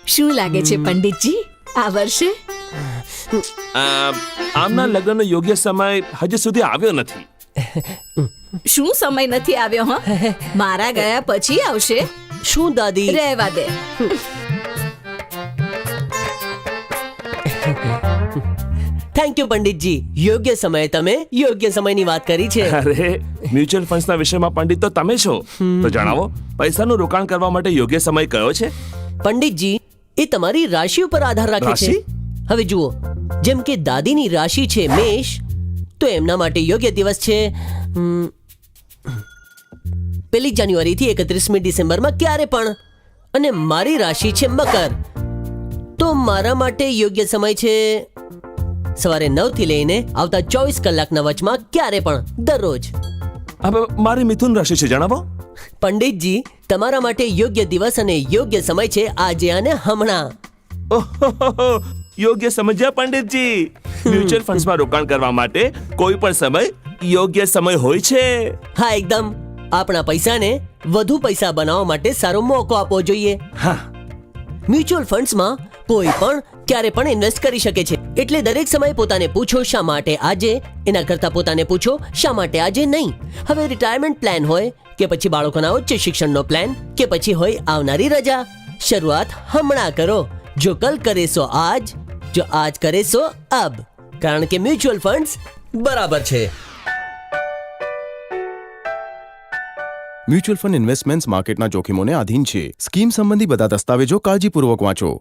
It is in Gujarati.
શું લાગે છે પંડિતજી, આ વર્ષે? આમના લગ્નનો યોગ્ય સમય હજી સુધી આવ્યો નથી. શું સમય નથી આવ્યો? મારા ગયા પછી આવશે. શું દાદી? રહેવા દે. થેન્ક યુ પંડિતજી. યોગ્ય સમયે તમે યોગ્ય સમયની વાત કરી છે. અરે મ્યુચ્યુઅલ ફંડ્સના વિષયમાં પંડિત તો તમે છો, તો જણાવો પૈસાનું રોકાણ કરવા માટે યોગ્ય સમય કયો છે? પંડિતજી, એ તમારી રાશિ ઉપર આધાર રાખે છે. રાશિ? હવે જુઓ, જેમ કે દાદીની રાશિ છે મેષ, તો એમના માટે યોગ્ય દિવસ છે 1 જાન્યુઆરી થી 31 ડિસેમ્બરમાં ક્યારે પણ. અને મારી રાશિ છે મકર, તો મારા માટે યોગ્ય સમય છે સવારે 9 થી લઈને આવતા 24 કલાકના વચમાં ક્યારે પણ, દરરોજ. હવે મારી મિથુન રાશિ છે, જણાવો. પંડિતજી, તમારા માટે યોગ્ય દિવસ અને યોગ્ય સમય છે આજે અને હમણાં. ઓહોહો, યોગ્ય સમજ્યા પંડિતજી. મ્યુચ્યુઅલ ફંડ્સમાં રોકાણ કરવા માટે કોઈ પણ સમય યોગ્ય સમય હોય છે. હા, એકદમ. આપણા પૈસાને વધુ પૈસા બનાવવા માટે સારો મોકો આપવો જોઈએ. હા, મ્યુચ્યુઅલ ફંડ્સમાં કોઈ પણ ક્યારે પણ ઇન્વેસ્ટ કરી શકે છે. એટલે દરેક સમયે પોતાને પૂછો શા માટે આજે, એના કરતા પોતાને પૂછો શા માટે આજે નહીં. હવે રિટાયરમેન્ટ પ્લાન હોય કે પછી બાળકોના ઉચ્ચ શિક્ષણનો પ્લાન કે પછી હોય આવનારી રજા, શરૂઆત હમણાં કરો. જો કલ કરે સો આજ, જો આજ કરે સો અબ. કારણ કે મ્યુચ્યુઅલ ફંડ્સ બરાબર છે. મ્યુચ્યુઅલ ફંડ ઇન્વેસ્ટમેન્ટ્સ માર્કેટના જોખમોને આધીન છે. સ્કીમ સંબંધી બધા દસ્તાવેજો કાળજીપૂર્વક વાંચો.